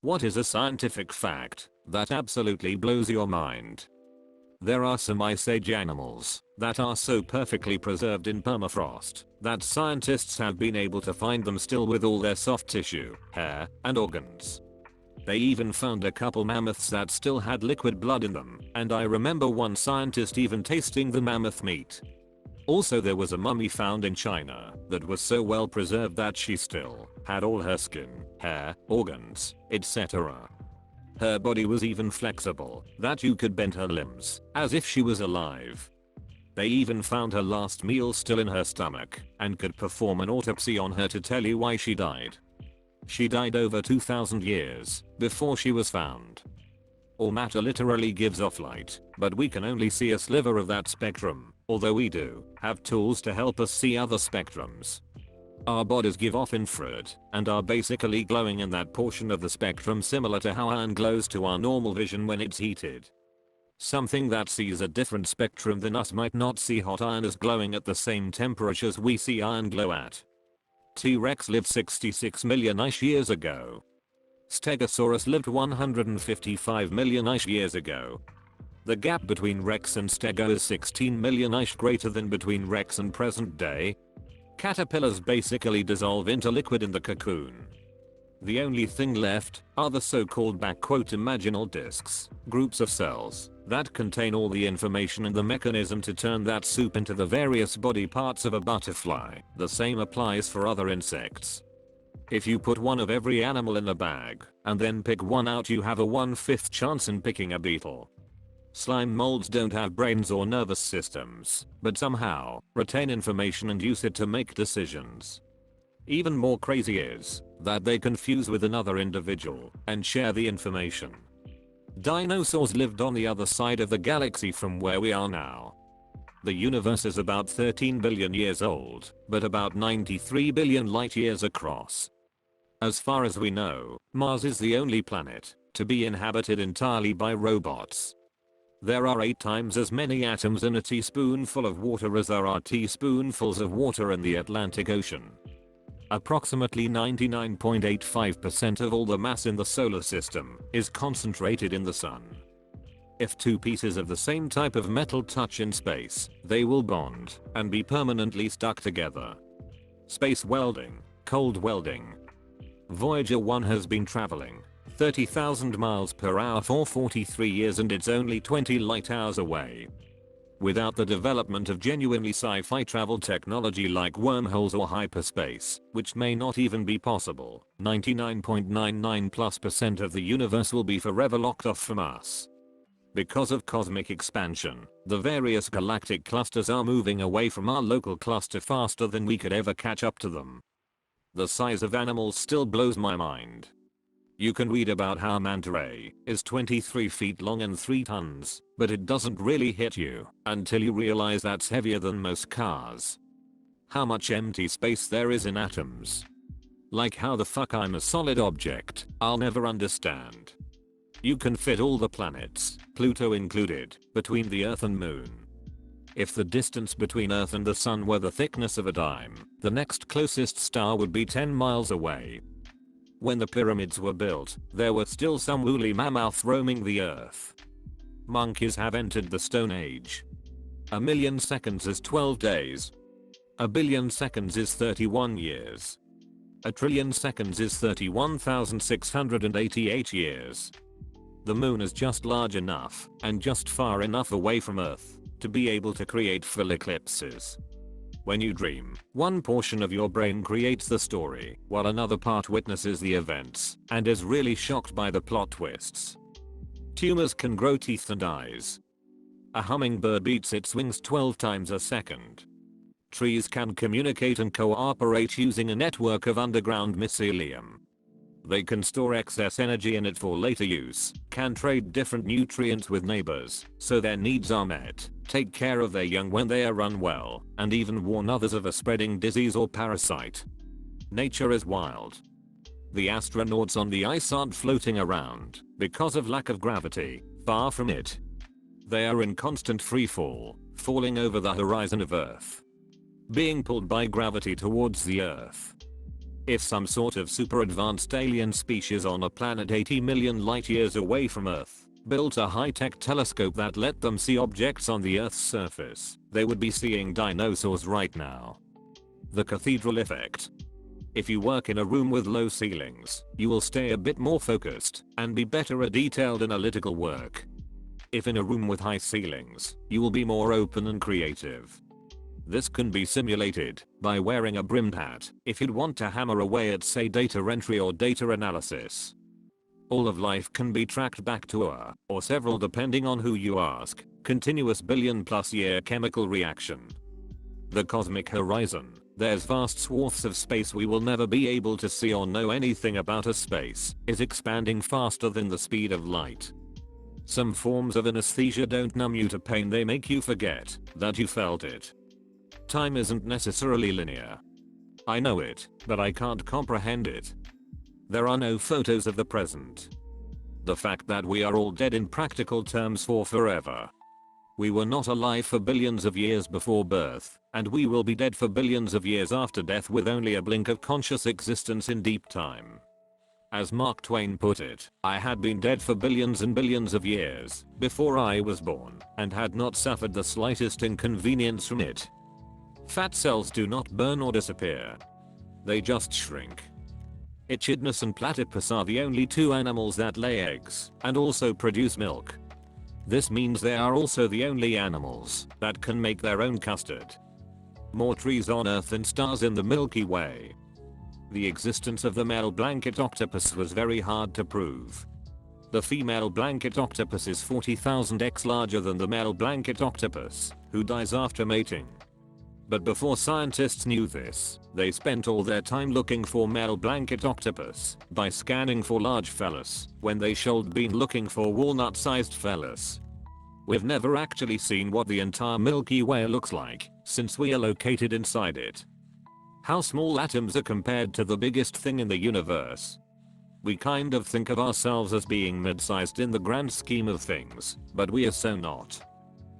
What is a scientific fact that absolutely blows your mind? There are some ice age animals that are so perfectly preserved in permafrost that scientists have been able to find them still with all their soft tissue, hair, and organs. They even found a couple mammoths that still had liquid blood in them, and I remember one scientist even tasting the mammoth meat. Also, there was a mummy found in China that was so well preserved that she still had all her skin, hair, organs, etc. Her body was even flexible that you could bend her limbs as if she was alive. They even found her last meal still in her stomach and could perform an autopsy on her to tell you why she died. She died over 2000 years before she was found. All matter literally gives off light, but we can only see a sliver of that spectrum, although we do have tools to help us see other spectrums. Our bodies give off infrared and are basically glowing in that portion of the spectrum, similar to how iron glows to our normal vision when it's heated. Something that sees a different spectrum than us might not see hot iron as glowing at the same temperatures we see iron glow at. T-Rex lived 66 million ice years ago. Stegosaurus lived 155 million ice years ago. The gap between Rex and Stego is 16 million ice greater than between Rex and present day. Caterpillars basically dissolve into liquid in the cocoon. The only thing left are the so-called imaginal discs, groups of cells that contain all the information and the mechanism to turn that soup into the various body parts of a butterfly. The same applies for other insects. If you put one of every animal in a bag and then pick one out, you have a 1/5 chance in picking a beetle. Slime molds don't have brains or nervous systems, but somehow retain information and use it to make decisions. Even more crazy is that they can fuse with another individual and share the information. Dinosaurs lived on the other side of the galaxy from where we are now. The universe is about 13 billion years old, but about 93 billion light years across. As far as we know, Mars is the only planet to be inhabited entirely by robots. There are 8 times as many atoms in a teaspoonful of water as there are teaspoonfuls of water in the Atlantic Ocean. Approximately 99.85% of all the mass in the solar system is concentrated in the sun. If 2 pieces of the same type of metal touch in space, they will bond and be permanently stuck together. Space welding, cold welding. Voyager 1 has been traveling 30,000 miles per hour for 43 years and it's only 20 light hours away. Without the development of genuinely sci-fi travel technology like wormholes or hyperspace, which may not even be possible, 99.99%+ of the universe will be forever locked off from us. Because of cosmic expansion, the various galactic clusters are moving away from our local cluster faster than we could ever catch up to them. The size of animals still blows my mind. You can read about how a manta ray is 23 feet long and 3 tons, but it doesn't really hit you until you realize that's heavier than most cars. How much empty space there is in atoms. Like how the fuck I'm a solid object, I'll never understand. You can fit all the planets, Pluto included, between the Earth and Moon. If the distance between Earth and the Sun were the thickness of a dime, the next closest star would be 10 miles away. When the pyramids were built, there were still some woolly mammoths roaming the earth. Monkeys have entered the Stone Age. 1,000,000 seconds is 12 days. 1,000,000,000 seconds is 31 years. 1,000,000,000,000 seconds is 31,688 years. The moon is just large enough and just far enough away from Earth to be able to create full eclipses. When you dream, one portion of your brain creates the story, while another part witnesses the events and is really shocked by the plot twists. Tumors can grow teeth and eyes. A hummingbird beats its wings 12 times a second. Trees can communicate and cooperate using a network of underground mycelium. They can store excess energy in it for later use, can trade different nutrients with neighbors so their needs are met, take care of their young when they are unwell, and even warn others of a spreading disease or parasite. Nature is wild. The astronauts on the ice aren't floating around because of lack of gravity, far from it. They are in constant free fall, falling over the horizon of Earth, being pulled by gravity towards the Earth. If some sort of super advanced alien species on a planet 80 million light years away from Earth built a high-tech telescope that let them see objects on the Earth's surface, they would be seeing dinosaurs right now. The Cathedral Effect. If you work in a room with low ceilings, you will stay a bit more focused and be better at detailed analytical work. If in a room with high ceilings, you will be more open and creative. This can be simulated by wearing a brimmed hat if you'd want to hammer away at, say, data entry or data analysis. All of life can be tracked back to a, or several depending on who you ask, continuous billion-plus-year chemical reaction. The cosmic horizon. There's vast swaths of space we will never be able to see or know anything about. A space is expanding faster than the speed of light. Some forms of anesthesia don't numb you to pain, they make you forget that you felt it. Time isn't necessarily linear. I know it, but I can't comprehend it. There are no photos of the present. The fact that we are all dead in practical terms for forever. We were not alive for billions of years before birth, and we will be dead for billions of years after death with only a blink of conscious existence in deep time. As Mark Twain put it, I had been dead for billions and billions of years before I was born and had not suffered the slightest inconvenience from it. Fat cells do not burn or disappear. They just shrink. Echidnas and platypus are the only two animals that lay eggs and also produce milk. This means they are also the only animals that can make their own custard. More trees on Earth than stars in the Milky Way. The existence of the male blanket octopus was very hard to prove. The female blanket octopus is 40,000x larger than the male blanket octopus, who dies after mating. But before scientists knew this, they spent all their time looking for male blanket octopus by scanning for large phallus when they should been looking for walnut-sized phallus. We've never actually seen what the entire Milky Way looks like since we are located inside it. How small atoms are compared to the biggest thing in the universe. We kind of think of ourselves as being mid-sized in the grand scheme of things, but we are so not.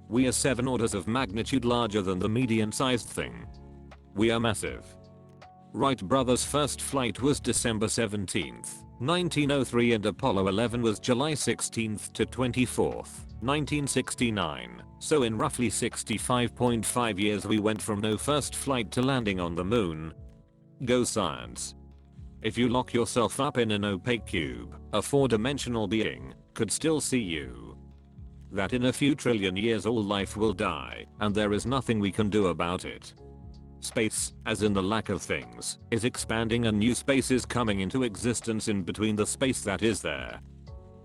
We are 7 orders of magnitude larger than the median-sized thing. We are massive. Wright brothers' first flight was December 17th, 1903 and Apollo 11 was July 16th to 24th, 1969. So in roughly 65.5 years we went from no first flight to landing on the moon. Go science. If you lock yourself up in an opaque cube, a 4-dimensional being could still see you. That in a few trillion years all life will die, and there is nothing we can do about it. Space, as in the lack of things, is expanding and new space is coming into existence in between the space that is there.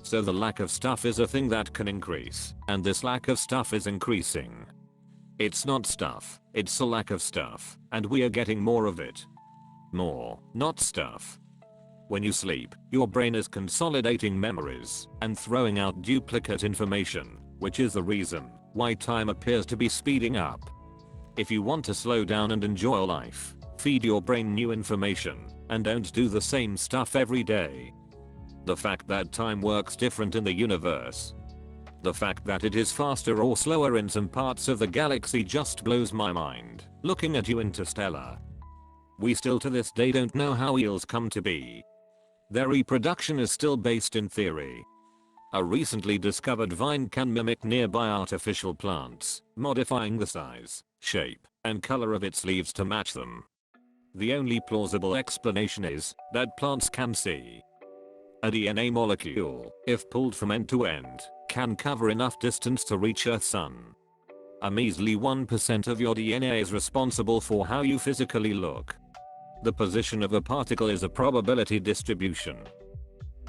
So the lack of stuff is a thing that can increase, and this lack of stuff is increasing. It's not stuff, it's a lack of stuff, and we are getting more of it. More, not stuff. When you sleep, your brain is consolidating memories and throwing out duplicate information, which is the reason why time appears to be speeding up. If you want to slow down and enjoy life, feed your brain new information and don't do the same stuff every day. The fact that time works different in the universe. The fact that it is faster or slower in some parts of the galaxy just blows my mind. Looking at you, Interstellar. We still to this day don't know how eels come to be. Their reproduction is still based in theory. A recently discovered vine can mimic nearby artificial plants, modifying the size, shape, and color of its leaves to match them. The only plausible explanation is that plants can see. A DNA molecule, if pulled from end to end, can cover enough distance to reach Earth's sun. A measly 1% of your DNA is responsible for how you physically look. The position of a particle is a probability distribution.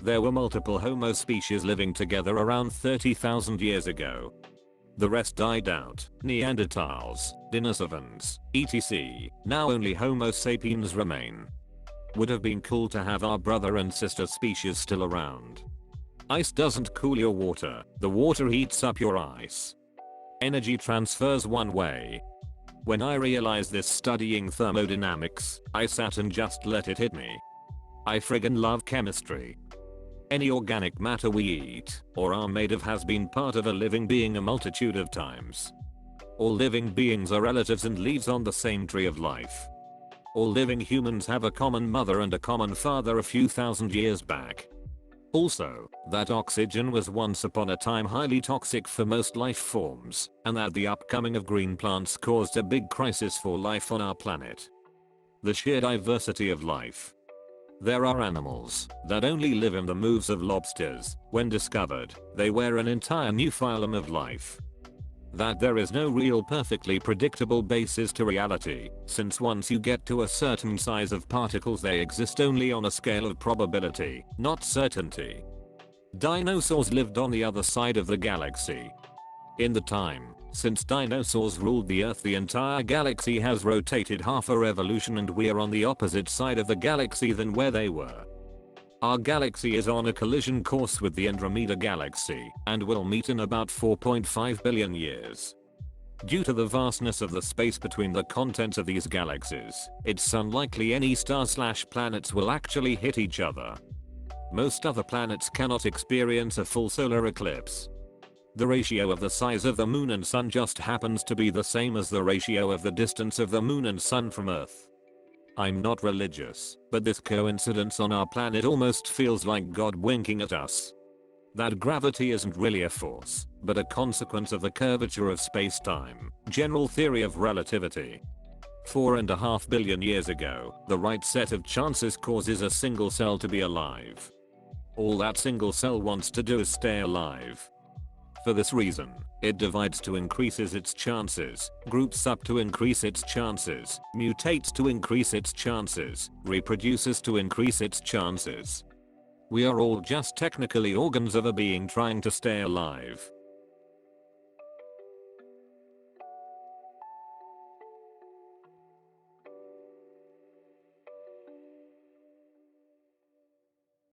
There were multiple Homo species living together around 30,000 years ago. The rest died out, Neanderthals, Denisovans, etc. Now only Homo sapiens remain. Would have been cool to have our brother and sister species still around. Ice doesn't cool your water, the water heats up your ice. Energy transfers one way. When I realized this studying thermodynamics, I sat and just let it hit me. I friggin' love chemistry. Any organic matter we eat or are made of has been part of a living being a multitude of times. All living beings are relatives and leaves on the same tree of life. all living humans have a common mother and a common father a few thousand years back. Also, that oxygen was once upon a time highly toxic for most life forms, and that the upcoming of green plants caused a big crisis for life on our planet. The sheer diversity of life. There are animals that only live in the moves of lobsters. When discovered, they were an entire new phylum of life. That there is no real perfectly predictable basis to reality, since once you get to a certain size of particles they exist only on a scale of probability, not certainty. Dinosaurs lived on the other side of the galaxy. In the time since dinosaurs ruled the Earth, the entire galaxy has rotated half a revolution and we are on the opposite side of the galaxy than where they were. Our galaxy is on a collision course with the Andromeda galaxy and will meet in about 4.5 billion years. Due to the vastness of the space between the contents of these galaxies, it's unlikely any star/planets will actually hit each other. Most other planets cannot experience a full solar eclipse. The ratio of the size of the moon and sun just happens to be the same as the ratio of the distance of the moon and sun from Earth. I'm not religious, but this coincidence on our planet almost feels like God winking at us. That gravity isn't really a force, but a consequence of the curvature of space-time, general theory of relativity. 4.5 billion years ago, the right set of chances causes a single cell to be alive. All that single cell wants to do is stay alive. For this reason, it divides to increases its chances, groups up to increase its chances, mutates to increase its chances, reproduces to increase its chances. We are all just technically organs of a being trying to stay alive.